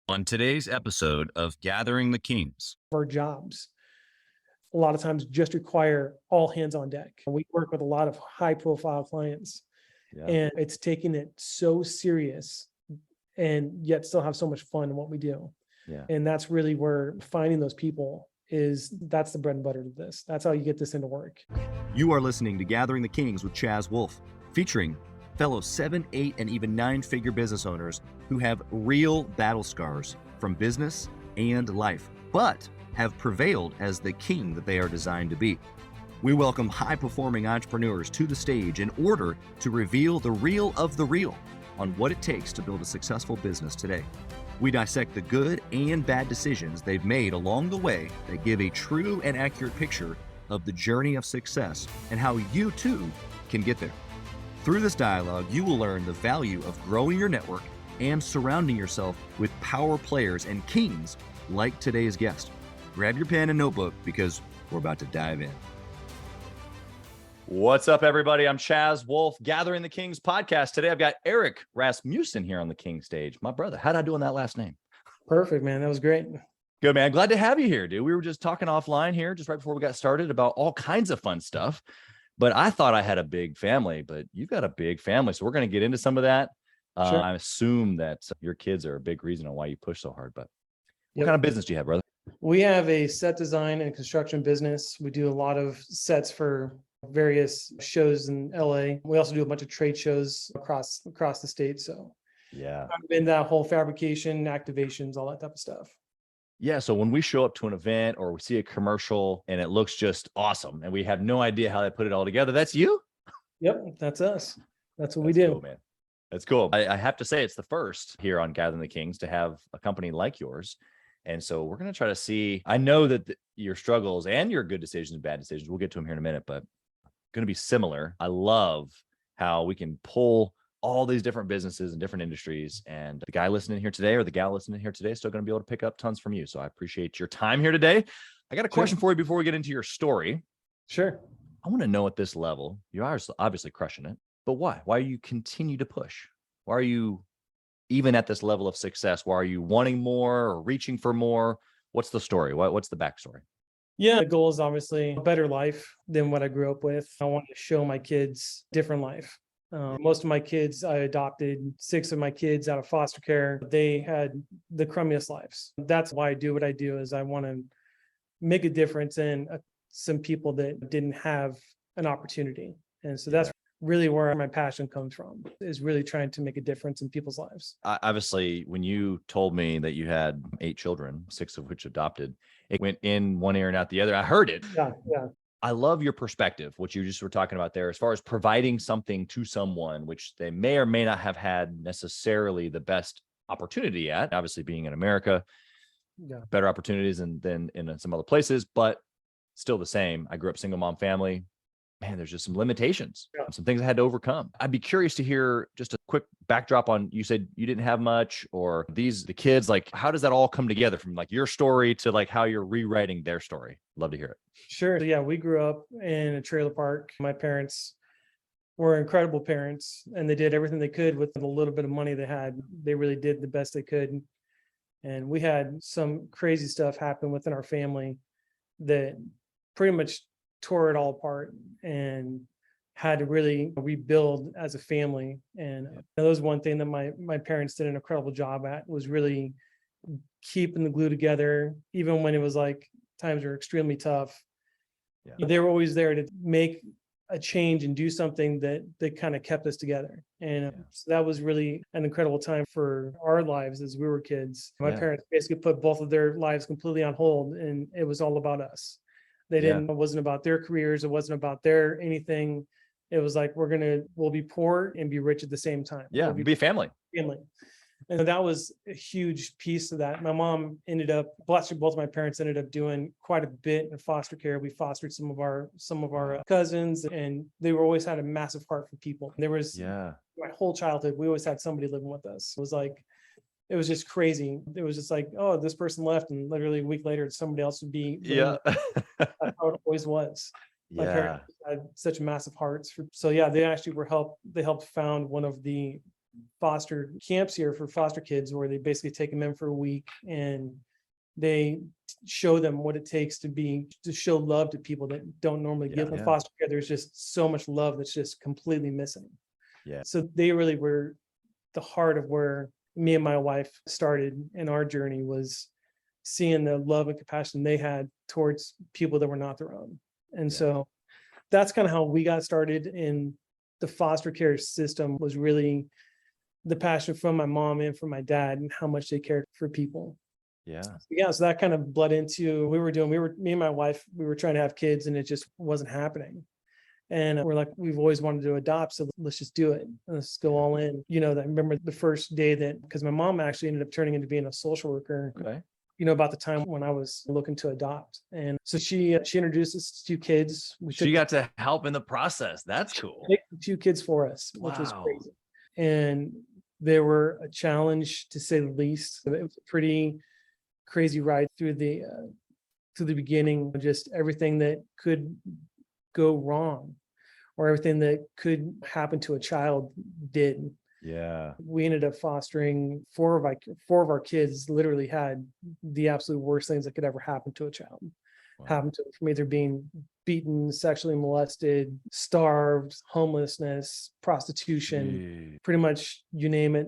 On today's episode of Gathering the Kings. Our jobs a lot of times just require all hands on deck. We work with a lot of high profile clients, and it's taking it so serious and yet still have so much fun in what we do. And that's really where finding those people that's the bread and butter of this. That's how you get this into work. You are listening to Gathering the Kings with Chaz Wolfe, featuring fellow 7, 8, and even 9-figure business owners who have real battle scars from business and life, but have prevailed as the king that they are designed to be. We welcome high-performing entrepreneurs to the stage in order to reveal the real of the real on what it takes to build a successful business today. We dissect the good and bad decisions they've made along the way that give a true and accurate picture of the journey of success and how you too can get there. Through this dialogue, you will learn the value of growing your network and surrounding yourself with power players and kings like today's guest. Grab your pen and notebook because we're about to dive in. What's up, everybody? I'm Chaz Wolfe, Gathering the Kings podcast. Today, I've got Eric Rasmussen here on the King stage. My brother, how'd I do on that last name? Perfect, man. That was great. Good, man. Glad to have you here, dude. We were just talking offline here just right before we got started about all kinds of fun stuff. But I thought I had a big family, but you've got a big family. So we're going to get into some of that. Sure. I assume that your kids are a big reason on why you push so hard. But what kind of business do you have, brother? We have a set design and construction business. We do a lot of sets for various shows in LA. We also do a bunch of trade shows across the state. So yeah, I'm in that whole fabrication, activations, all that type of stuff. Yeah. So when we show up to an event or we see a commercial and it looks just awesome and we have no idea how they put it all together, that's you? Yep. That's us. That's what we do. Cool, man. That's cool. I have to say it's the first here on Gathering the Kings to have a company like yours. And so we're going to try to see, I know that your struggles and your good decisions and bad decisions, we'll get to them here in a minute, but going to be similar. I love how we can pull all these different businesses and different industries, and the guy listening here today or the gal listening here today is still going to be able to pick up tons from you. So I appreciate your time here today. I got a question for you before we get into your story. Sure. I want to know at this level, you are obviously crushing it, but why? Why you continue to push? Why are you even at this level of success? Why are you wanting more or reaching for more? What's the story? What's the backstory? Yeah, the goal is obviously a better life than what I grew up with. I want to show my kids a different life. Most of my kids, I adopted 6 of my kids out of foster care. They had the crummiest lives. That's why I do what I do, is I want to make a difference in some people that didn't have an opportunity. And so that's really where my passion comes from, is really trying to make a difference in people's lives. Obviously, when you told me that you had 8 children, 6 of which adopted, it went in one ear and out the other. I heard it. Yeah. I love your perspective, what you just were talking about there, as far as providing something to someone, which they may or may not have had necessarily the best opportunity at. Obviously, being in America, better opportunities than in some other places, but still the same. I grew up single mom family. Man, there's just some limitations, some things I had to overcome. I'd be curious to hear just a quick backdrop on, you said you didn't have much, or the kids, like, how does that all come together from like your story to like how you're rewriting their story? Love to hear it. Sure. So, yeah, we grew up in a trailer park. My parents were incredible parents, and they did everything they could with the little bit of money they had. They really did the best they could. And we had some crazy stuff happen within our family that pretty much tore it all apart and had to really rebuild as a family. And that was one thing that my parents did an incredible job at, was really keeping the glue together, even when it was like times were extremely tough. They were always there to make a change and do something that kind of kept us together. And so that was really an incredible time for our lives as we were kids. My parents basically put both of their lives completely on hold, and it was all about us. They didn't, it wasn't about their careers. It wasn't about their anything. It was like, we'll be poor and be rich at the same time. Yeah. We'll be a family. And that was a huge piece of that. My mom both of my parents ended up doing quite a bit in foster care. We fostered some of our cousins, and they always had a massive heart for people. There was my whole childhood, we always had somebody living with us. It was just crazy. It was just like, oh, this person left, and literally a week later, somebody else would be. That's how it always was. My parents had such massive hearts. They actually they helped found one of the foster camps here for foster kids where they basically take them in for a week and they show them what it takes to show love to people that don't normally give in foster care. There's just so much love that's just completely missing. Yeah. So they really were the heart of where me and my wife started in our journey, was seeing the love and compassion they had towards people that were not their own. And so that's kind of how we got started in the foster care system, was really the passion from my mom and from my dad and how much they cared for people. So that kind of bled into me and my wife, we were trying to have kids and it just wasn't happening. And we're like, we've always wanted to adopt, so let's just do it. Let's go all in. I remember the first day because my mom actually ended up turning into being a social worker. Okay. About the time when I was looking to adopt. And so she introduced us to 2 kids. She got to help in the process. That's cool. 2 kids for us, which was crazy. And they were a challenge, to say the least. It was a pretty crazy ride through the beginning. Just everything that could go wrong, or everything that could happen to a child did. Yeah. We ended up fostering 4 of our kids. Literally had the absolute worst things that could ever happen to a child. Happen to them, from either being beaten, sexually molested, starved, homelessness, prostitution, pretty much you name it.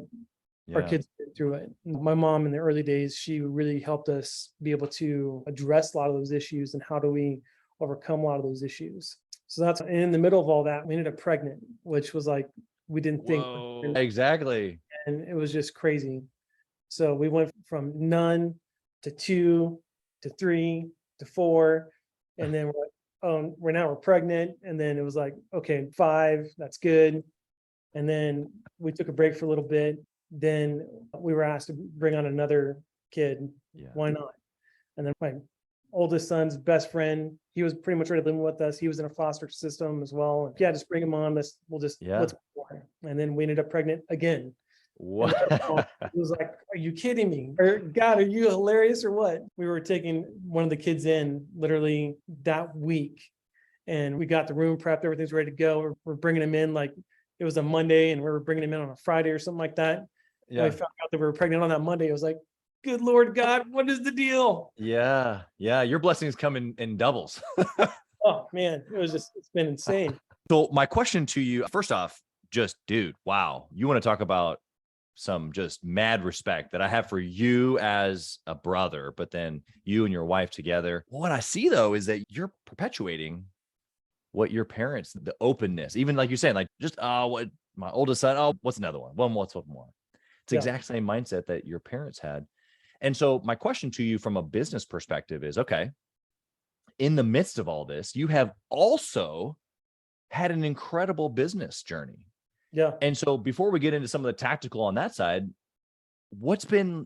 Our kids went through it. My mom in the early days, she really helped us be able to address a lot of those issues and how do we overcome a lot of those issues. So that's in the middle of all that, we ended up pregnant, which was like, we didn't think. Exactly. And it was just crazy. So we went from none to 2 to 3 to 4. And then we're like, oh, we're pregnant. And then it was like, okay, 5, that's good. And then we took a break for a little bit. Then we were asked to bring on another kid. Why not? And then my oldest son's best friend, he was pretty much ready to live with us. He was in a foster system as well. And just bring him on. Let's more. And then we ended up pregnant again. What? It was like, are you kidding me? Or God, are you hilarious or what? We were taking one of the kids in literally that week, and we got the room prepped. Everything's ready to go. We're bringing him in like it was a Monday, and we were bringing him in on a Friday or something like that. Yeah. And we found out that we were pregnant on that Monday. I was like, good Lord God, what is the deal? Yeah. Your blessings come in doubles. Oh man, it's been insane. So my question to you, first off, just dude, wow. You want to talk about some just mad respect that I have for you as a brother, but then you and your wife together. What I see though, is that you're perpetuating what your parents, the openness, even like you're saying, like just, what my oldest son, what's another one? What's one more? It's the exact same mindset that your parents had. And so my question to you from a business perspective is, okay, in the midst of all this, you have also had an incredible business journey. Yeah. And so before we get into some of the tactical on that side, what's been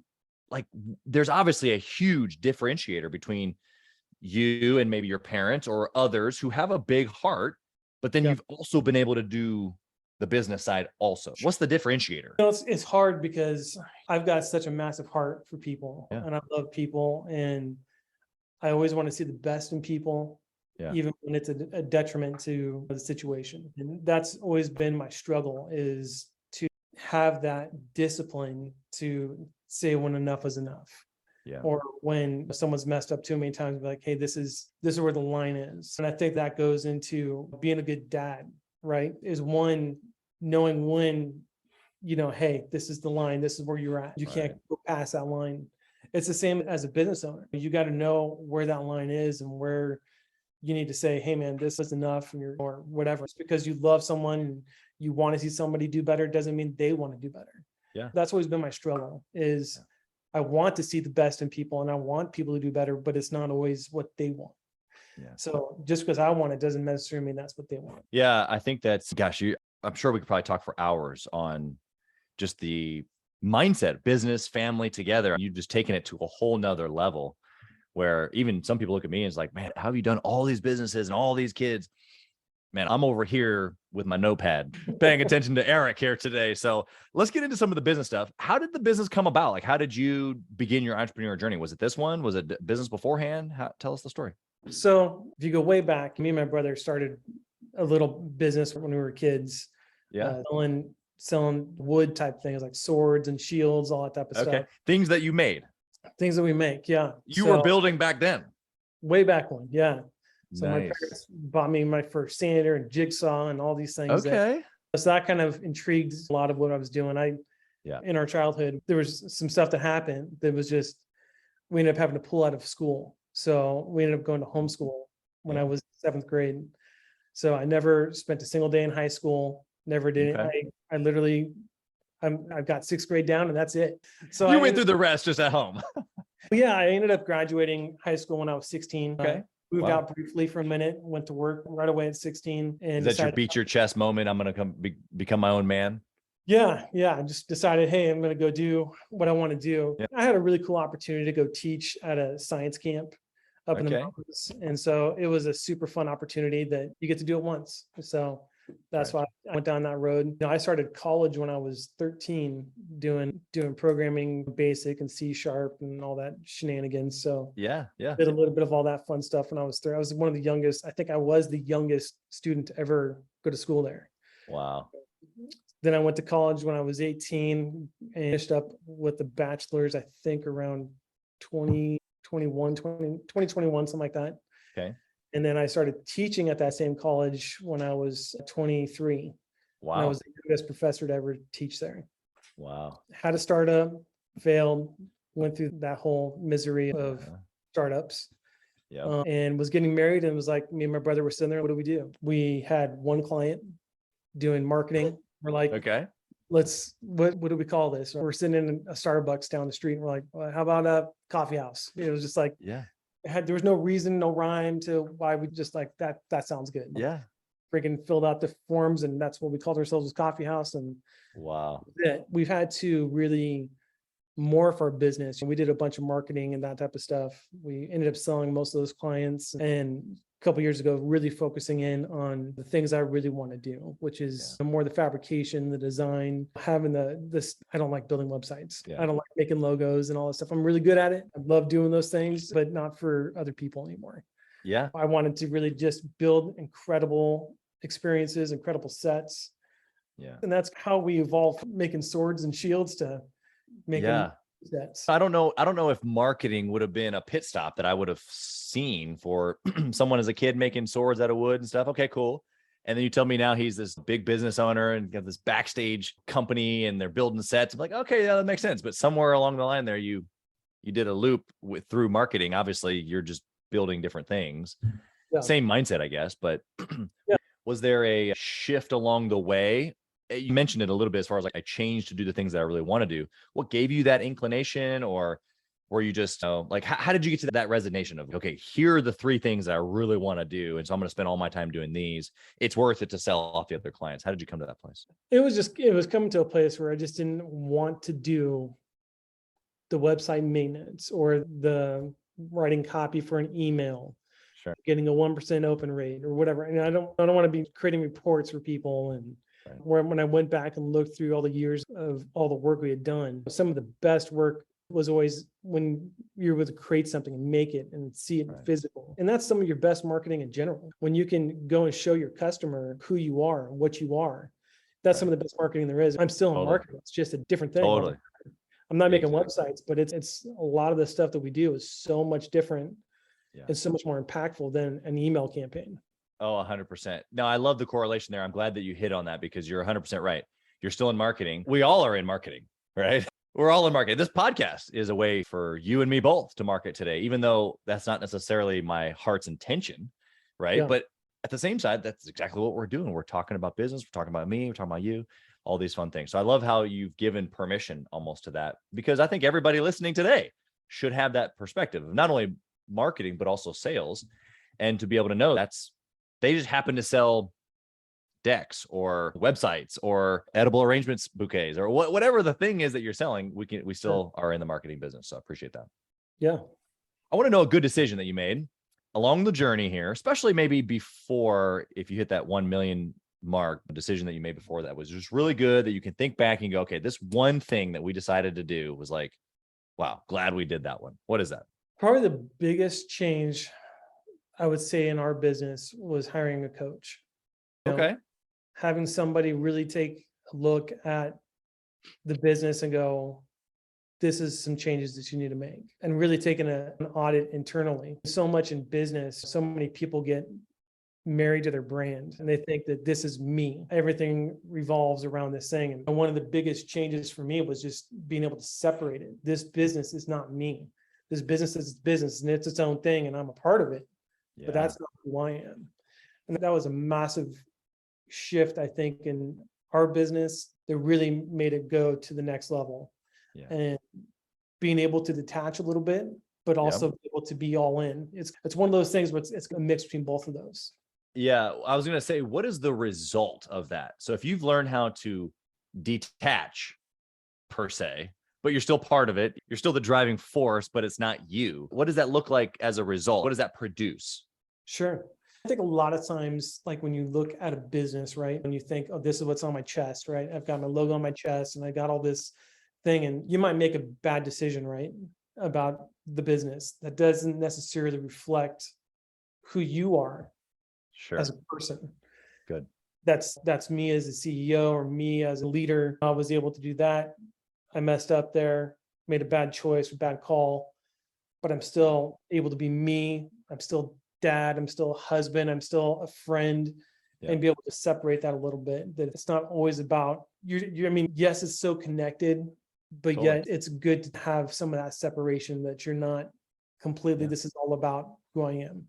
like, there's obviously a huge differentiator between you and maybe your parents or others who have a big heart, but then you've also been able to do the business side also. What's the differentiator? It's hard because I've got such a massive heart for people and I love people, and I always want to see the best in people. Even when it's a detriment to the situation. And that's always been my struggle, is to have that discipline to say when enough is enough. Or when someone's messed up too many times, be like, hey, this is where the line is. And I think that goes into being a good dad, right? Is one, knowing when, hey, this is the line, this is where you're at. You can't go past that line. It's the same as a business owner. You got to know where that line is and where you need to say, hey man, this is enough, or whatever. It's because you love someone and you want to see somebody do better. It doesn't mean they want to do better. That's always been my struggle, is I want to see the best in people and I want people to do better, but it's not always what they want. So just because I want it doesn't necessarily mean that's what they want. I think that's, I'm sure we could probably talk for hours on just the mindset, business, family together. You've just taken it to a whole nother level, where even some people look at me and it's like, man, how have you done all these businesses and all these kids? Man, I'm over here with my notepad paying attention to Eric here today. So let's get into some of the business stuff. How did the business come about? Like, how did you begin your entrepreneur journey? Was it this one? Was it business beforehand? Tell us the story. So if you go way back, me and my brother started a little business when we were kids. Selling selling wood type things like swords and shields, all that type of Okay. stuff. Things that you made. Things that we make. Yeah. You were building back then. Way back when. Yeah. So my Nice. parents bought me my first sander and jigsaw and all these things. Okay. So that kind of intrigued a lot of what I was doing. In our childhood, there was some stuff that happened that was just, we ended up having to pull out of school. So we ended up going to homeschool when I was 7th grade. So I never spent a single day in high school, never did Okay. it. I literally, I've got 6th grade down and that's it. So You went through the rest just at home. yeah, I ended up graduating high school when I was 16. Okay. Moved Wow. out briefly for a minute, went to work right away at 16. And Is that your decided, beat your chest moment? I'm going to become my own man. yeah. I just decided, hey, I'm going to go do what I want to do. Yeah. I had a really cool opportunity to go teach at a science camp up in the Okay. mountains. And so it was a super fun opportunity that you get to do it once. So that's why I went down that road. You know, I started college when I was 13 doing programming basic and C# and all that shenanigans. So Yeah. did a little bit of all that fun stuff when I was there. I was one of the youngest. I think I was the youngest student to ever go to school there. Wow. Then I went to college when I was 18 and finished up with the bachelor's, I think around 2021, something like that. Okay. And then I started teaching at that same college when I was 23. And I Wow. was the youngest professor to ever teach there. Wow. Had a startup, failed, went through that whole misery of startups. Yeah. And was getting married and was like, me and my brother were sitting there. What do we do? We had one client doing marketing. We're like, Okay. what do we call this? We're sitting in a Starbucks down the street. And we're like, well, how about a coffee house? It was just like, Yeah. there was no reason, no rhyme to why we just like that sounds good. Yeah. Freaking filled out the forms and that's what we called ourselves, as coffee house. And Wow. we've had to really morph our business. We did a bunch of marketing and that type of stuff. We ended up selling most of those clients, and a couple of years ago, really focusing in on the things I really want to do, which is more the fabrication, the design, having this. I don't like building websites. Yeah. I don't like making logos and all that stuff. I'm really good at it. I love doing those things, but not for other people anymore. Yeah. I wanted to really just build incredible experiences, incredible sets. Yeah. And that's how we evolved from making swords and shields to making sets. I don't know if marketing would have been a pit stop that I would have seen for someone as a kid making swords out of wood and stuff. Okay, cool. And then you tell me now he's this big business owner and got this backstage company and they're building sets. I'm like, okay, yeah, that makes sense. But somewhere along the line there, you did a loop through marketing. Obviously, you're just building different things. Yeah. Same mindset, I guess. But was there a shift along the way? You mentioned it a little bit as far as like I changed to do the things that I really want to do. What gave you that inclination, or were you just like, how did you get to that resignation of, okay, here are the 3 things that I really want to do, and so I'm going to spend all my time doing these. It's worth it to sell off the other clients. How did you come to that place? It was coming to a place where I just didn't want to do the website maintenance or the writing copy for an email, getting a 1% open rate or whatever. And I don't want to be creating reports for people. And when I went back and looked through all the years of all the work we had done, some of the best work was always when you're able to create something and make it and see it physical. And that's some of your best marketing in general. When you can go and show your customer who you are, what you are, that's some of the best marketing there is. I'm still in marketing. It's just a different thing. Totally. I'm not making websites, but it's a lot of the stuff that we do is so much different and so much more impactful than an email campaign. Oh, 100%. No, I love the correlation there. I'm glad that you hit on that because you're 100% right. You're still in marketing. We all are in marketing, right? We're all in marketing. This podcast is a way for you and me both to market today, even though that's not necessarily my heart's intention, right? Yeah. But at the same side, that's exactly what we're doing. We're talking about business. We're talking about me. We're talking about you, all these fun things. So I love how you've given permission almost to that, because I think everybody listening today should have that perspective of not only marketing, but also sales. And to be able to know they just happen to sell decks or websites or edible arrangements bouquets or whatever the thing is that you're selling, we still are in the marketing business. So I appreciate that. Yeah. I want to know a good decision that you made along the journey here, especially maybe before, if you hit that 1 million mark, a decision that you made before that was just really good, that you can think back and go, okay, this one thing that we decided to do was like, wow, glad we did that one. What is that? Probably the biggest change I would say in our business was hiring a coach. Okay. Having somebody really take look at the business and go, this is some changes that you need to make, and really taking an audit internally. So much in business, so many people get married to their brand and they think that this is me. Everything revolves around this thing. And one of the biggest changes for me was just being able to separate it. This business is not me. This business is business and it's its own thing and I'm a part of it, but that's not who I am. And that was a massive shift, I think, in our business that really made it go to the next level. And being able to detach a little bit, but also be able to be all in. It's one of those things where it's a mix between both of those. Yeah. I was going to say, what is the result of that? So if you've learned how to detach per se, but you're still part of it, you're still the driving force, but it's not you. What does that look like as a result? What does that produce? Sure. I think a lot of times, like when you look at a business, right, and you think, oh, this is what's on my chest, right? I've got my logo on my chest and I got all this thing, and you might make a bad decision, right, about the business that doesn't necessarily reflect who you are as a person. Good. That's me as a CEO or me as a leader. I was able to do that. I messed up there, made a bad choice, a bad call, but I'm still able to be me. I'm still dad. I'm still a husband. I'm still a friend, and be able to separate that a little bit. That it's not always about you. I mean, yes, it's so connected, but yet it's good to have some of that separation, that you're not completely, this is all about who I am.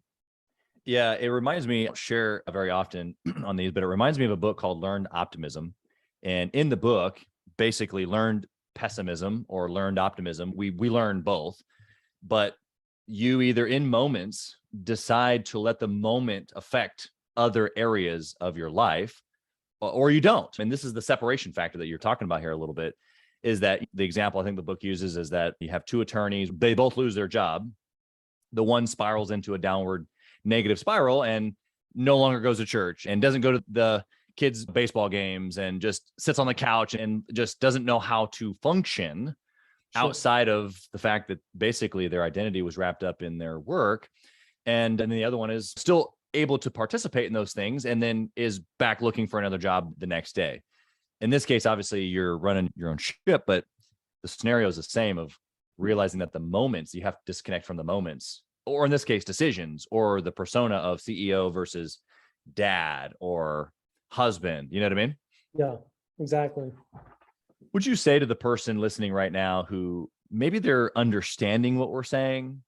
Yeah, it reminds me, I'll share very often on these, but it reminds me of a book called Learned Optimism. And in the book, basically learned pessimism or learned optimism, we learn both, but you either in moments decide to let the moment affect other areas of your life, or you don't. And this is the separation factor that you're talking about here a little bit, is that the example I think the book uses is that you have two attorneys, they both lose their job. The one spirals into a downward negative spiral and no longer goes to church and doesn't go to the kids' baseball games and just sits on the couch and just doesn't know how to function outside of the fact that basically their identity was wrapped up in their work. And then the other one is still able to participate in those things and then is back looking for another job the next day. In this case, obviously you're running your own ship, but the scenario is the same, of realizing that the moments, you have to disconnect from the moments, or in this case, decisions, or the persona of CEO versus dad or husband. You know what I mean? Yeah, exactly. Would you say to the person listening right now who maybe they're understanding what we're saying,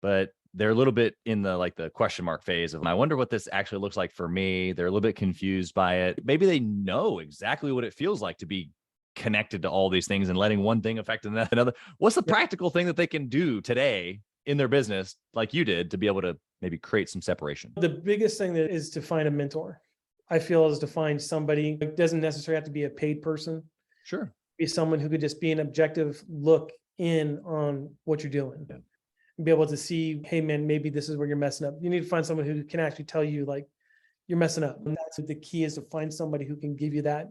but they're a little bit in the question mark phase of, I wonder what this actually looks like for me. They're a little bit confused by it. Maybe they know exactly what it feels like to be connected to all these things and letting one thing affect another. What's the practical thing that they can do today in their business, like you did, to be able to maybe create some separation? The biggest thing that is to find a mentor, I feel, is to find somebody. It doesn't necessarily have to be a paid person. Sure. Be someone who could just be an objective look in on what you're doing. Yeah. And be able to see, hey man, maybe this is where you're messing up. You need to find someone who can actually tell you, like, you're messing up. And that's the key, is to find somebody who can give you that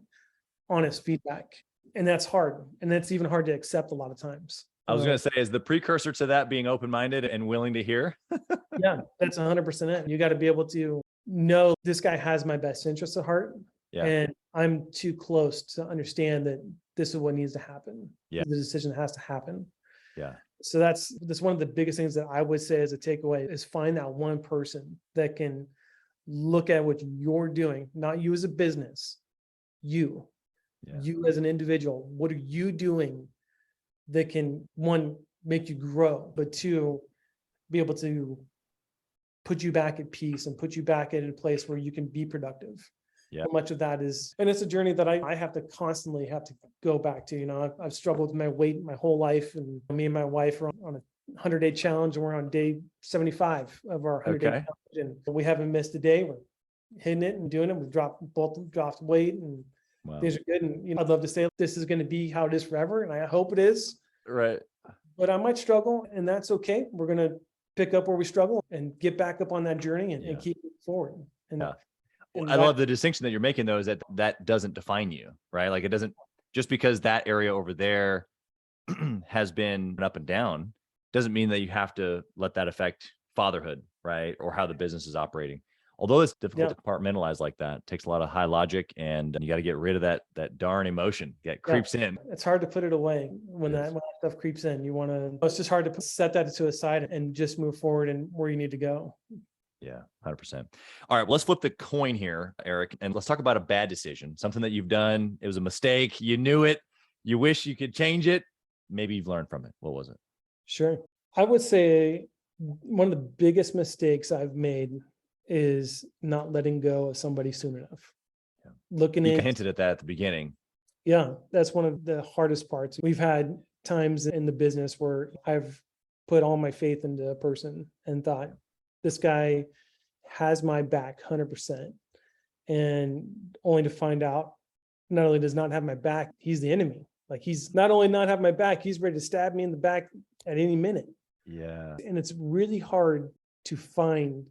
honest feedback. And that's hard. And that's even hard to accept a lot of times. I was going to say, is the precursor to that being open-minded and willing to hear? Yeah, that's 100% it. You got to be able to know this guy has my best interest at heart. Yeah. And I'm too close to understand that this is what needs to happen. Yeah. The decision has to happen. Yeah. So that's one of the biggest things that I would say as a takeaway, is find that one person that can look at what you're doing, not you as a business, you as an individual. What are you doing that can, one, make you grow, but two, be able to put you back at peace and put you back in a place where you can be productive. Yeah. So much of that is, and it's a journey that I have to constantly go back to. You know, I've struggled with my weight my whole life, and me and my wife are on a 100-day challenge, and we're on day 75 of our 100-day challenge, and we haven't missed a day. We're hitting it and doing it. We've both dropped weight, and things are good. And, you know, I'd love to say this is going to be how it is forever, and I hope it is. Right. But I might struggle, and that's okay. We're going to pick up where we struggle and get back up on that journey and keep it forward. And I love the distinction that you're making, though, is that doesn't define you, right? Like, it doesn't, just because that area over there has been up and down, doesn't mean that you have to let that affect fatherhood, right? Or how the business is operating. Although it's difficult Yeah. to compartmentalize like that, it takes a lot of high logic, and you got to get rid of that darn emotion that creeps in. It's hard to put it away when It is. when that stuff creeps in. It's just hard to set that to a side and just move forward and where you need to go. Yeah, 100%. All right, well, let's flip the coin here, Eric, and let's talk about a bad decision, something that you've done. It was a mistake. You knew it. You wish you could change it. Maybe you've learned from it. What was it? Sure. I would say one of the biggest mistakes I've made is not letting go of somebody soon enough. Yeah. Looking You in. hinted at that at the beginning. Yeah, that's one of the hardest parts. We've had times in the business where I've put all my faith into a person and thought, this guy has my back 100%. And only to find out, not only does not have my back, he's the enemy. Like, he's not only not have my back, he's ready to stab me in the back at any minute. Yeah. And it's really hard to find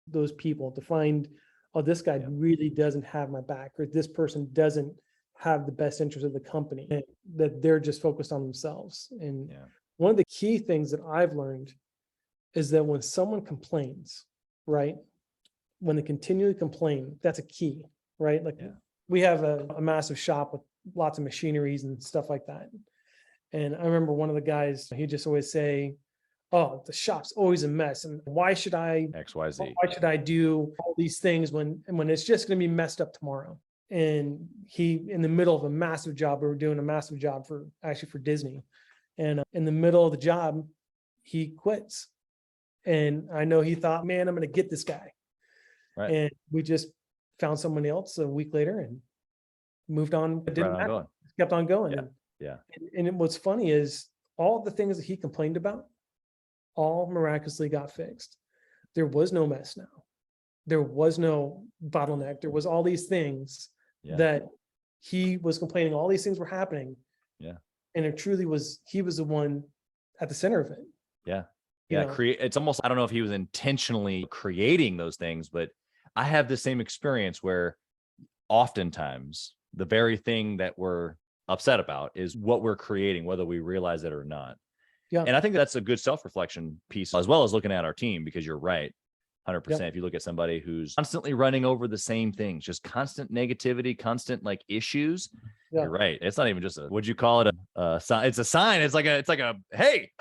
those people, to find, oh, this guy really doesn't have my back, or this person doesn't have the best interest of the company, and that they're just focused on themselves. And one of the key things that I've learned is that when someone complains, right? When they continually complain, that's a key, right? Like, we have a massive shop with lots of machineries and stuff like that. And I remember one of the guys, he'd just always say, oh, the shop's always a mess. And why should I do all these things when it's just going to be messed up tomorrow? And he, in the middle of a massive job, we were doing a massive job for Disney. And in the middle of the job, he quits. And I know he thought, man, I'm going to get this guy. Right. And we just found someone else a week later and moved on. It didn't matter. Kept on going. And what's funny is all the things that he complained about, all miraculously got fixed. There was no mess now. There was no bottleneck. There was all these things that he was complaining, all these things were happening. Yeah. And it truly was, he was the one at the center of it. Yeah. Yeah. It's almost, I don't know if he was intentionally creating those things, but I have the same experience where oftentimes the very thing that we're upset about is what we're creating, whether we realize it or not. Yeah. And I think that's a good self-reflection piece, as well as looking at our team, because you're right. 100%. If you look at somebody who's constantly running over the same things, just constant negativity, constant like issues, you're right. It's not even just would you call it a sign? It's a sign. It's like a, hey,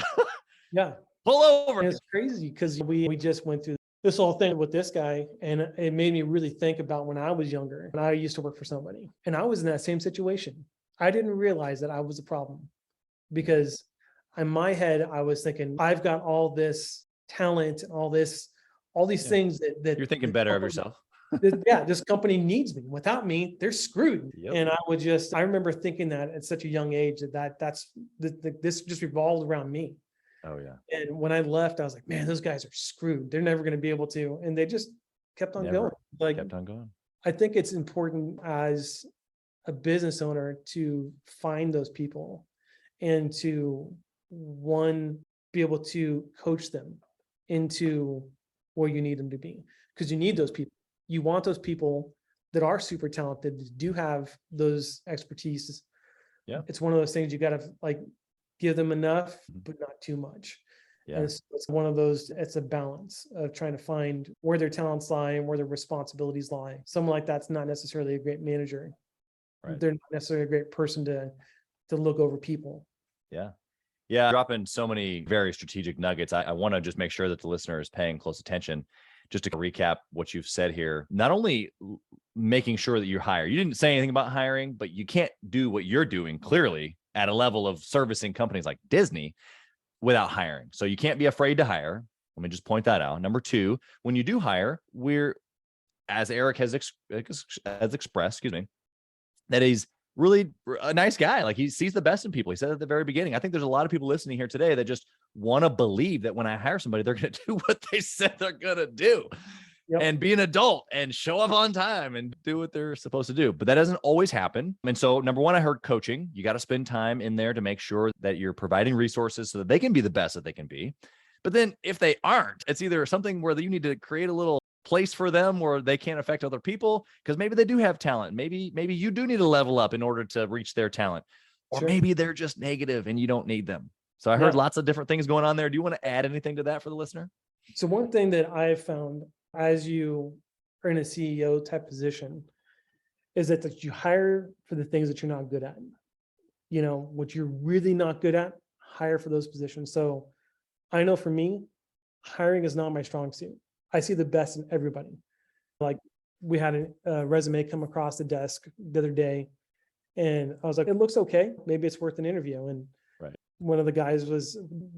pull over. And it's crazy because we just went through this whole thing with this guy, and it made me really think about when I was younger and I used to work for somebody and I was in that same situation. I didn't realize that I was the problem, because in my head, I was thinking, I've got all this talent and all these things that you're thinking better of yourself. This company needs me. Without me, they're screwed. And I remember thinking that at such a young age this just revolved around me. Oh yeah. And when I left, I was like, man, those guys are screwed. They're never going to be able to. And they just kept on going. Kept on going. I think it's important as a business owner to find those people and to be able to coach them into where you need them to be, because you need those people. You want those people that are super talented, that do have those expertise. Yeah. It's one of those things you got to give them enough, but not too much. Yeah. It's one of those, it's a balance of trying to find where their talents lie and where their responsibilities lie. Someone like that's not necessarily a great manager. Right. They're not necessarily a great person to look over people. Yeah. Yeah. Dropping so many very strategic nuggets. I want to just make sure that the listener is paying close attention. Just to recap what you've said here, not only making sure that you hire, you didn't say anything about hiring, but you can't do what you're doing clearly at a level of servicing companies like Disney without hiring. So you can't be afraid to hire. Let me just point that out. Number two, when you do hire, as Eric has expressed, that he's really a nice guy. Like, he sees the best in people. He said at the very beginning. I think there's a lot of people listening here today that just want to believe that when I hire somebody, they're going to do what they said they're going to do. Yep. And be an adult and show up on time and do what they're supposed to do. But that doesn't always happen. And so, number one, I heard coaching. You got to spend time in there to make sure that you're providing resources so that they can be the best that they can be. But then if they aren't, it's either something where you need to create a little place for them where they can't affect other people, because maybe they do have talent. Maybe you do need to level up in order to reach their talent, or maybe they're just negative and you don't need them. So I heard lots of different things going on there. Do you want to add anything to that for the listener? So one thing that I've found, as you are in a CEO type position is that you hire for the things that you're not good at. You know, what you're really not good at, hire for those positions. So I know for me, hiring is not my strong suit. I see the best in everybody. Like we had a resume come across the desk the other day and I was like, it looks okay. Maybe it's worth an interview. And Right. one of the guys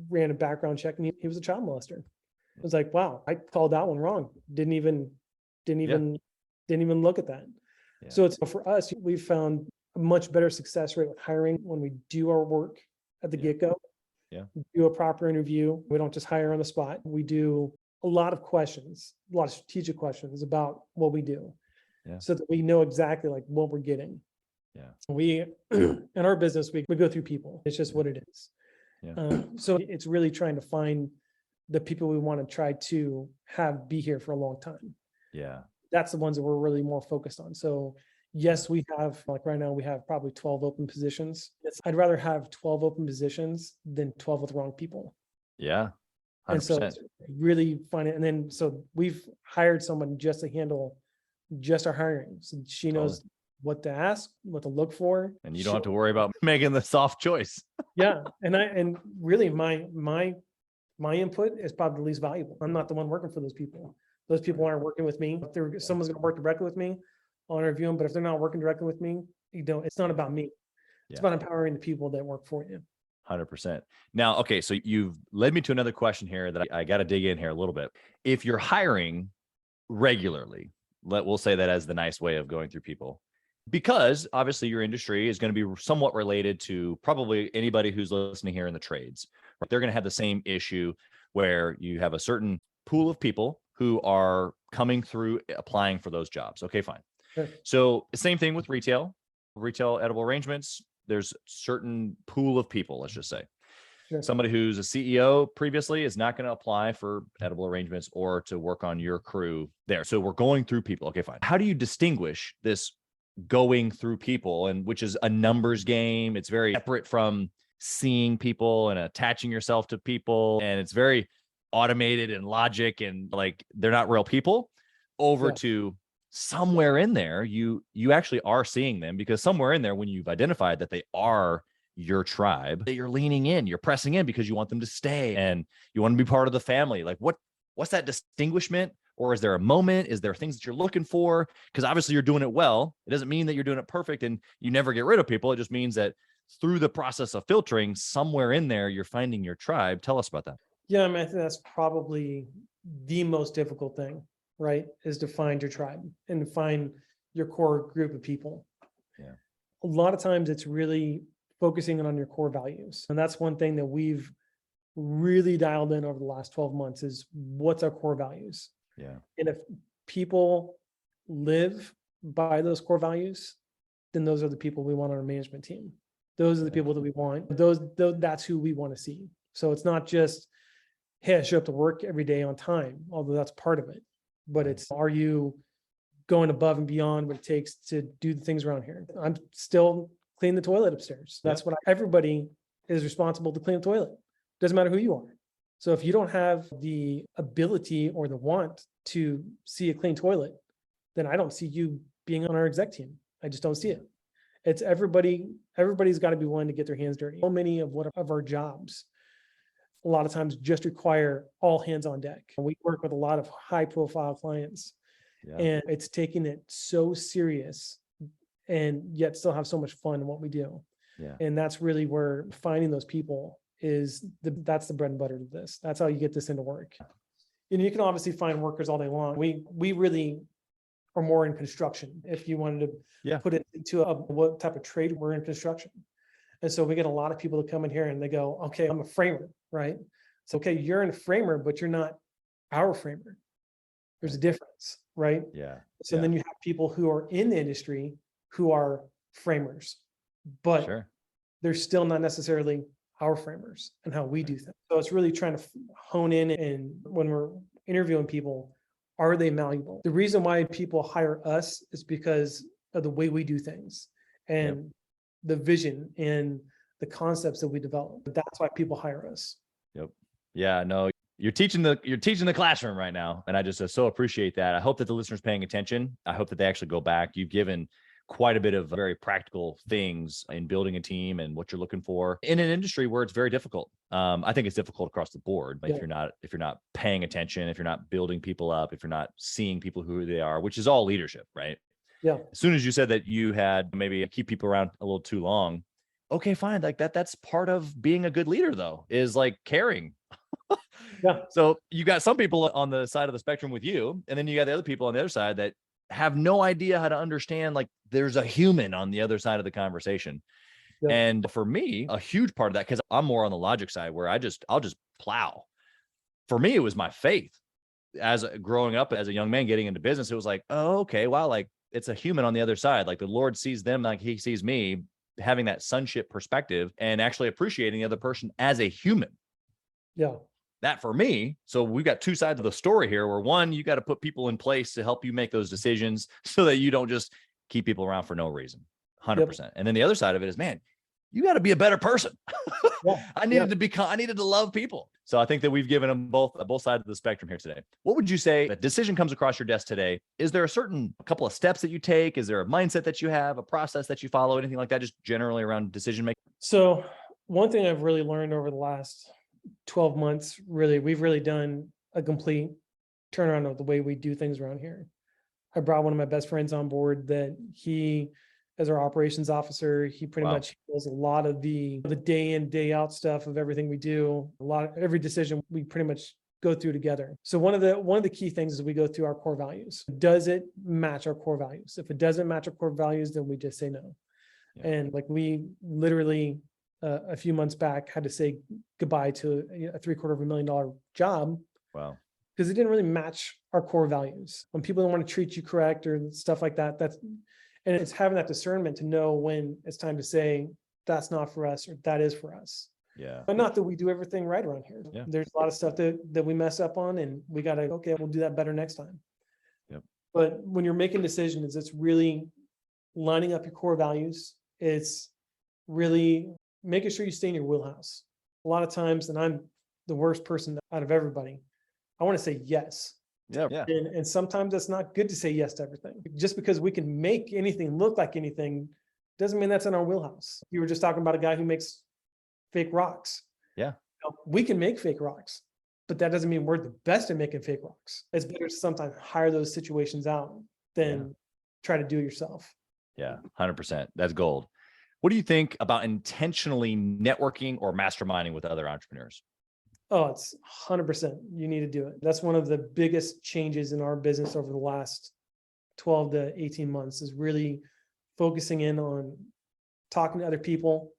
ran a background check and he was a child molester. I was like, wow, I called that one wrong. Didn't even look at that. Yeah. So it's for us, we've found a much better success rate with hiring when we do our work at the get-go. Yeah. We do a proper interview. We don't just hire on the spot. We do a lot of questions, a lot of strategic questions about what we do. Yeah. So that we know exactly like what we're getting. Yeah. We, in our business, we go through people. It's just what it is. Yeah. So it's really trying to find the people we want to try to have be here for a long time. Yeah. That's the ones that we're really more focused on. So yes, we have, like right now, we have probably 12 open positions. I'd rather have 12 open positions than 12 with the wrong people. Yeah. 100%. And so it's really finding, and then, so we've hired someone just to handle just our hiring. So she knows what to ask, what to look for. And you don't have to worry about making the soft choice. Yeah. And really my input is probably the least valuable. I'm not the one working for those people. Those people aren't working with me. If someone's going to work directly with me, I'll interview them. But if they're not working directly with me, it's not about me. It's about empowering the people that work for you. 100%. Now, okay, so you've led me to another question here that I got to dig in here a little bit. If you're hiring regularly, we'll say that as the nice way of going through people, because obviously your industry is going to be somewhat related to probably anybody who's listening here in the trades. They're going to have the same issue where you have a certain pool of people who are coming through applying for those jobs. Okay, fine. Sure. So same thing with retail edible arrangements. There's certain pool of people, let's just say. Sure. Somebody who's a CEO previously is not going to apply for edible arrangements or to work on your crew there. So we're going through people. Okay, fine. How do you distinguish this going through people, and which is a numbers game? It's very separate from seeing people and attaching yourself to people. And it's very automated and logic and like they're not real people over to somewhere in there, you actually are seeing them, because somewhere in there, when you've identified that they are your tribe, that you're leaning in, you're pressing in because you want them to stay and you want to be part of the family. Like what's that distinguishment? Or is there a moment? Is there things that you're looking for? Because obviously you're doing it well. It doesn't mean that you're doing it perfect and you never get rid of people. It just means that through the process of filtering, somewhere in there, you're finding your tribe. Tell us about that. Yeah, I mean, I think that's probably the most difficult thing, right? Is to find your tribe and to find your core group of people. Yeah. A lot of times it's really focusing on your core values. And that's one thing that we've really dialed in over the last 12 months is what's our core values. Yeah. And if people live by those core values, then those are the people we want on our management team. Those are the people that we want. That's who we want to see. So it's not just, hey, I show up to work every day on time, although that's part of it. But it's, are you going above and beyond what it takes to do the things around here? I'm still cleaning the toilet upstairs. That's what everybody is responsible to clean the toilet. Doesn't matter who you are. So if you don't have the ability or the want to see a clean toilet, then I don't see you being on our exec team. I just don't see it. It's everybody's got to be willing to get their hands dirty. So many of our jobs, a lot of times just require all hands on deck. We work with a lot of high profile clients and it's taking it so serious and yet still have so much fun in what we do. Yeah. And that's really where finding those people that's the bread and butter of this. That's how you get this into work. And you can obviously find workers all day long. We really are more in construction. If you wanted to put it into what type of trade, we're in construction. And so we get a lot of people to come in here and they go, okay, I'm a framer, right? It's okay, you're a framer, but you're not our framer. There's a difference, right? Yeah. So then you have people who are in the industry who are framers, but they're still not necessarily our framers and how we do things. So it's really trying to hone in, and when we're interviewing people, are they malleable? The reason why people hire us is because of the way we do things and the vision and the concepts that we develop. That's why people hire us. Yep. Yeah, no, You're teaching the classroom right now. And I just so appreciate that. I hope that the listeners paying attention. I hope that they actually go back. You've given quite a bit of very practical things in building a team and what you're looking for in an industry where it's very difficult. I think it's difficult across the board. Yeah. If you're not paying attention, if you're not building people up, if you're not seeing people who they are, which is all leadership, right? Yeah. As soon as you said that you had maybe keep people around a little too long, okay, fine. Like that's part of being a good leader though, is like caring. Yeah. So you got some people on the side of the spectrum with you, and then you got the other people on the other side that have no idea how to understand, like there's a human on the other side of the conversation. Yeah. And for me, a huge part of that, because I'm more on the logic side where I'll just plow. For me, it was my faith. As growing up as a young man getting into business, it was like, oh, okay, wow, like it's a human on the other side. Like the Lord sees them like he sees me, having that sonship perspective and actually appreciating the other person as a human. Yeah. That for me. So we've got two sides of the story here where one, you got to put people in place to help you make those decisions so that you don't just keep people around for no reason. 100%. Yep. And then the other side of it is, man, you got to be a better person. Yeah. I needed to love people. So I think that we've given them both sides of the spectrum here today. What would you say, if a decision comes across your desk today, is there a couple of steps that you take? Is there a mindset that you have, a process that you follow, anything like that, just generally around decision making? So one thing I've really learned over the last 12 months, we've really done a complete turnaround of the way we do things around here. I brought one of my best friends on board that he, as our operations officer, he pretty much does a lot of the day in, day out stuff of everything we do. Every decision we pretty much go through together. So one of the key things is we go through our core values. Does it match our core values? If it doesn't match our core values, then we just say no. Yeah. And like we literally a few months back had to say goodbye to a $750,000 job. Wow. Because it didn't really match our core values. When people don't want to treat you correct or stuff like that, and it's having that discernment to know when it's time to say that's not for us or that is for us. Yeah. But not that we do everything right around here. Yeah. There's a lot of stuff that we mess up on, and we got to, okay, we'll do that better next time. Yep. But when you're making decisions, it's really lining up your core values. It's really making sure you stay in your wheelhouse. A lot of times, and I'm the worst person out of everybody, I want to say yes. Yeah. And sometimes it's not good to say yes to everything. Just because we can make anything look like anything doesn't mean that's in our wheelhouse. You were just talking about a guy who makes fake rocks. Yeah. We can make fake rocks, but that doesn't mean we're the best at making fake rocks. It's better to sometimes hire those situations out than try to do it yourself. Yeah, 100%. That's gold. What do you think about intentionally networking or masterminding with other entrepreneurs? Oh, it's 100%. You need to do it. That's one of the biggest changes in our business over the last 12 to 18 months is really focusing in on talking to other people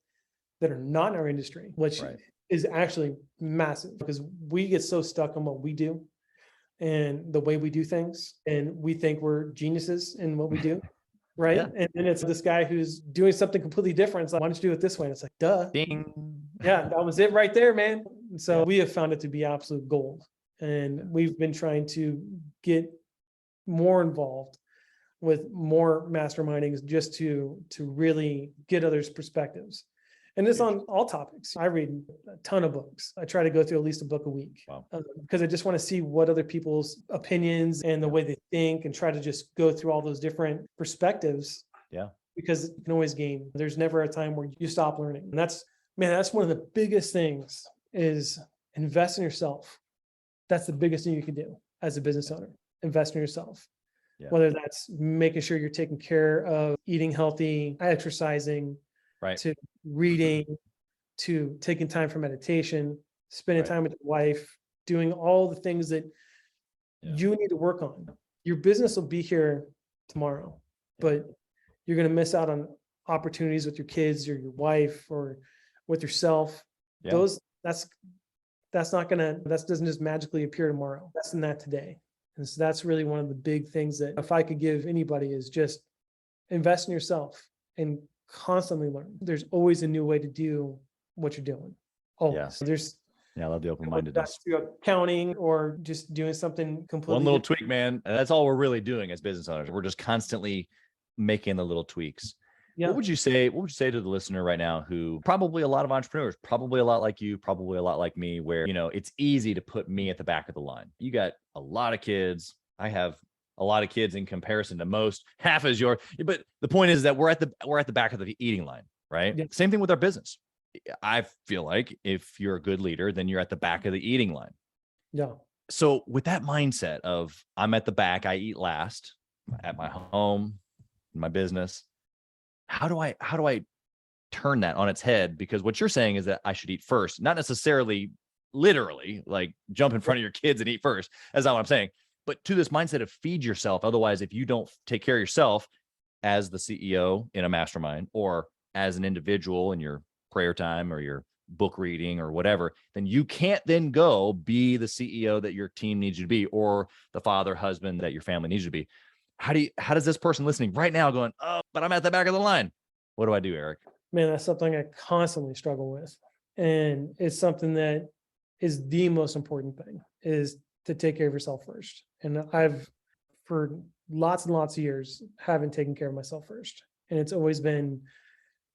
that are not in our industry, which is actually massive because we get so stuck on what we do and the way we do things. And we think we're geniuses in what we do. Right. Yeah. And then it's this guy who's doing something completely different. It's like, why don't you do it this way? And it's like, duh. Ding. Yeah, that was it right there, man. And so we have found it to be absolute gold. And we've been trying to get more involved with more mastermindings just to really get others' perspectives. And it's on all topics. I read a ton of books. I try to go through at least a book a week because I just want to see what other people's opinions and the way they think and try to just go through all those different perspectives. Yeah. Because you can always gain. There's never a time where you stop learning. And that's one of the biggest things is invest in yourself. That's the biggest thing you can do as a business owner. Invest in yourself. Yeah. Whether that's making sure you're taking care of eating healthy, exercising, to reading, to taking time for meditation, spending time with your wife, doing all the things that you need to work on. Your business will be here tomorrow, but you're going to miss out on opportunities with your kids or your wife or with yourself. Yeah. That doesn't just magically appear tomorrow. That's in that today. And so that's really one of the big things that if I could give anybody is just invest in yourself and constantly learn. There's always a new way to do what you're doing. Always. I love the open-mindedness. Through accounting or just doing something completely one little tweak, man. And that's all we're really doing as business owners. We're just constantly making the little tweaks. Yeah. What would you say to the listener right now, who probably a lot of entrepreneurs, probably a lot like you, probably a lot like me, where, it's easy to put me at the back of the line. You got a lot of kids. I have a lot of kids in comparison to most, half as yours. But the point is that we're at the back of the eating line, right? Yeah. Same thing with our business. I feel like if you're a good leader, then you're at the back of the eating line. Yeah. So with that mindset of I'm at the back, I eat last at my home, my business, how do I turn that on its head? Because what you're saying is that I should eat first, not necessarily literally like jump in front of your kids and eat first. That's not what I'm saying. But to this mindset of feed yourself. Otherwise, if you don't take care of yourself as the CEO in a mastermind, or as an individual in your prayer time or your book reading or whatever, then you can't then go be the CEO that your team needs you to be, or the father, husband that your family needs you to be. How does this person listening right now going, oh, but I'm at the back of the line? What do I do, Eric? Man, that's something I constantly struggle with. And it's something that is the most important thing, is to take care of yourself first. And I've, for lots and lots of years, haven't taken care of myself first. And it's always been,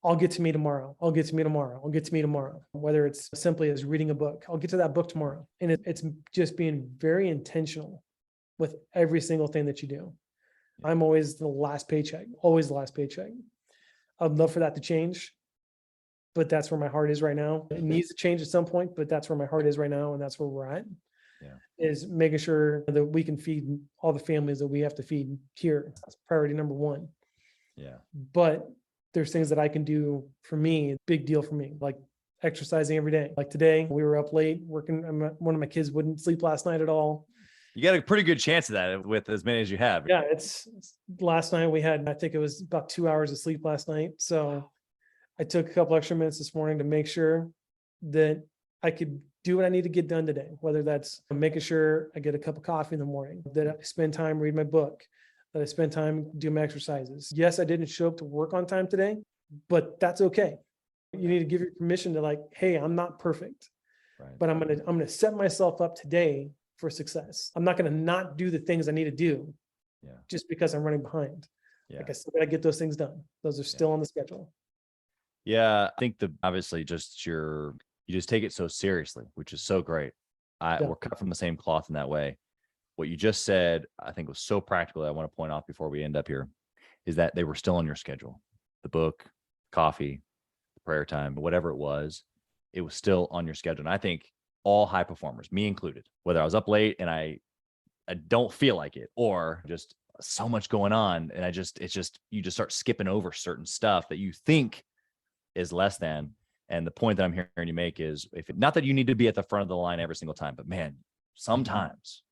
I'll get to me tomorrow. I'll get to me tomorrow. I'll get to me tomorrow. Whether it's simply as reading a book, I'll get to that book tomorrow. And it's just being very intentional with every single thing that you do. I'm always the last paycheck, always the last paycheck. I'd love for that to change, but that's where my heart is right now. It needs to change at some point, but that's where my heart is right now. And that's where we're at, is making sure that we can feed all the families that we have to feed here. That's priority number one. Yeah. But there's things that I can do for me, big deal for me, like exercising every day. Like today, we were up late working. One of my kids wouldn't sleep last night at all. You got a pretty good chance of that with as many as you have. Yeah, it's last night we had, I think it was about 2 hours of sleep last night. So I took a couple extra minutes this morning to make sure that I could do what I need to get done today, whether that's making sure I get a cup of coffee in the morning, that I spend time reading my book, that I spend time doing my exercises. Yes, I didn't show up to work on time today, but that's okay. You need to give your permission to, like, hey, I'm not perfect, but I'm gonna set myself up today for success. I'm not gonna not do the things I need to do just because I'm running behind. Like I still gotta get those things done. Those are still on the schedule. Yeah, I think obviously just you just take it so seriously, which is so great. We're cut from the same cloth in that way. What you just said, I think, was so practical that I want to point off before we end up here, is that they were still on your schedule. The book, coffee, the prayer time, whatever it was still on your schedule. And I think all high performers, me included, whether I was up late and I don't feel like it, or just so much going on, and you just start skipping over certain stuff that you think is less than. And the point that I'm hearing you make is, not that you need to be at the front of the line every single time, but man, sometimes.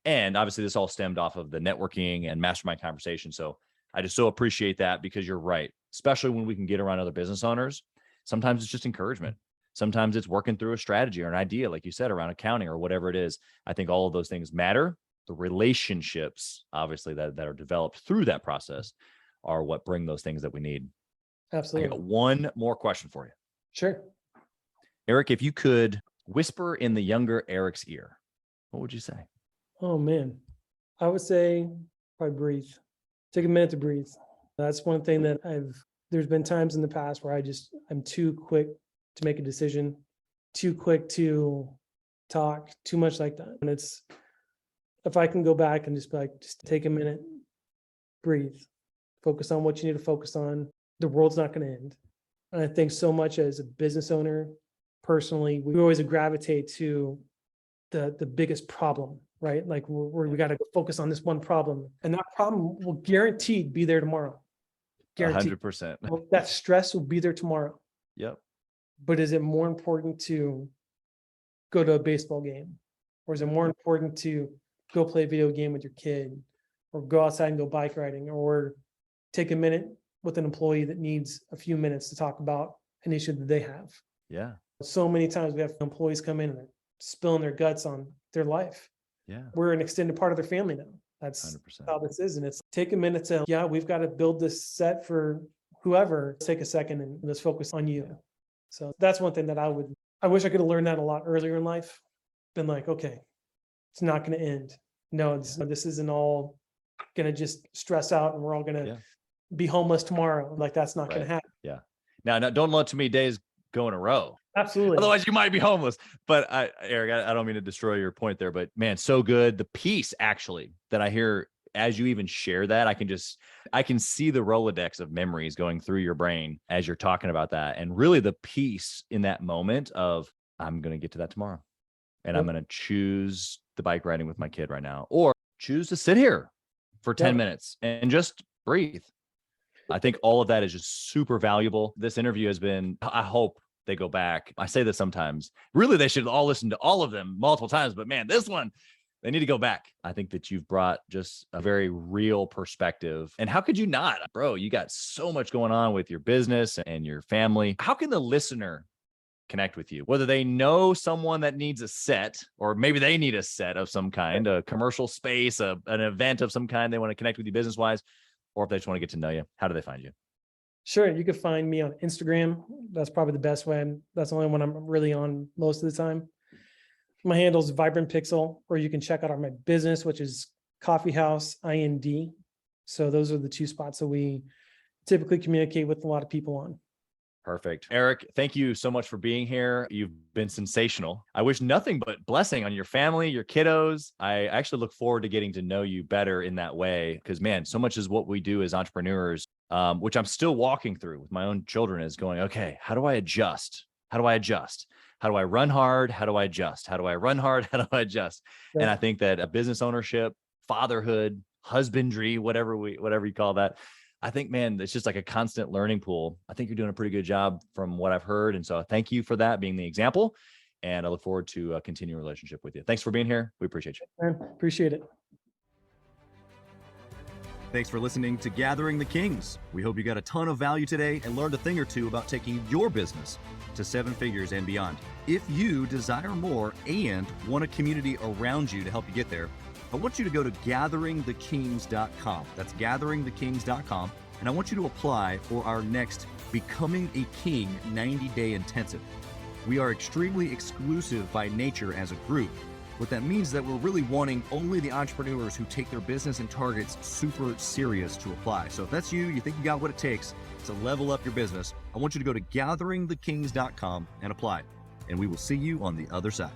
And obviously this all stemmed off of the networking and mastermind conversation. So I just so appreciate that, because you're right, especially when we can get around other business owners. Sometimes it's just encouragement. Sometimes it's working through a strategy or an idea, like you said, around accounting or whatever it is. I think all of those things matter. The relationships, obviously, that are developed through that process are what bring those things that we need. Absolutely. I got one more question for you. Sure. Eric, if you could whisper in the younger Eric's ear, what would you say? Oh man, I would say probably breathe. Take a minute to breathe. That's one thing that there's been times in the past where I'm too quick to make a decision, too quick to talk, too much like that. And if I can go back and just be like, just take a minute, breathe, focus on what you need to focus on. The world's not going to end. And I think so much as a business owner, personally, we always gravitate to the biggest problem, right? Like we got to focus on this one problem, and that problem will guaranteed be there tomorrow. Guaranteed. 100%. That stress will be there tomorrow. Yep. But is it more important to go to a baseball game, or is it more important to go play a video game with your kid, or go outside and go bike riding, or take a minute with an employee that needs a few minutes to talk about an issue that they have? Yeah. So many times we have employees come in and they're spilling their guts on their life. Yeah. We're an extended part of their family now. That's 100%. how this is. And it's take a minute to, we've got to build this set for whoever. Let's take a second and let's focus on you. Yeah. So that's one thing that I wish I could have learned that a lot earlier in life. Been like, okay, it's not going to end. No, this isn't all going to just stress out and we're all going to be homeless tomorrow. Like that's not going Right. to happen. Yeah. Now, don't let too many days go in a row. Absolutely. Otherwise, you might be homeless. But Eric, I don't mean to destroy your point there, but man, so good. The peace actually that I hear as you even share that, I can see the Rolodex of memories going through your brain as you're talking about that. And really the peace in that moment of, I'm going to get to that tomorrow. And I'm going to choose the bike riding with my kid right now, or choose to sit here for 10 minutes and just breathe. I think all of that is just super valuable. This interview has been, I hope they go back. I say this sometimes. Really, they should all listen to all of them multiple times. But man, this one, they need to go back. I think that you've brought just a very real perspective. And how could you not? Bro, you got so much going on with your business and your family. How can the listener connect with you? Whether they know someone that needs a set, or maybe they need a set of some kind, a commercial space, an event of some kind, they want to connect with you business-wise, or if they just want to get to know you, how do they find you? Sure. You can find me on Instagram. That's probably the best way. That's the only one I'm really on most of the time. My handle is Vibrant Pixel, or you can check out my business, which is Coffee House IND. So those are the two spots that we typically communicate with a lot of people on. Perfect. Eric, thank you so much for being here. You've been sensational. I wish nothing but blessing on your family, your kiddos. I actually look forward to getting to know you better in that way, because man, so much is what we do as entrepreneurs, which I'm still walking through with my own children, is going, okay, how do I adjust? How do I adjust? How do I run hard? How do I adjust? How do I run hard? How do I adjust? Yeah. And I think that a business ownership, fatherhood, husbandry, whatever you call that, I think, man, it's just like a constant learning pool. I think you're doing a pretty good job from what I've heard. And so thank you for that, being the example. And I look forward to continuing a relationship with you. Thanks for being here. We appreciate you. Man, appreciate it. Thanks for listening to Gathering the Kings. We hope you got a ton of value today and learned a thing or two about taking your business to 7 figures and beyond. If you desire more and want a community around you to help you get there, I want you to go to gatheringthekings.com. That's gatheringthekings.com. And I want you to apply for our next Becoming a King 90-day intensive. We are extremely exclusive by nature as a group. What that means is that we're really wanting only the entrepreneurs who take their business and targets super serious to apply. So if that's you, you think you got what it takes to level up your business, I want you to go to gatheringthekings.com and apply. And we will see you on the other side.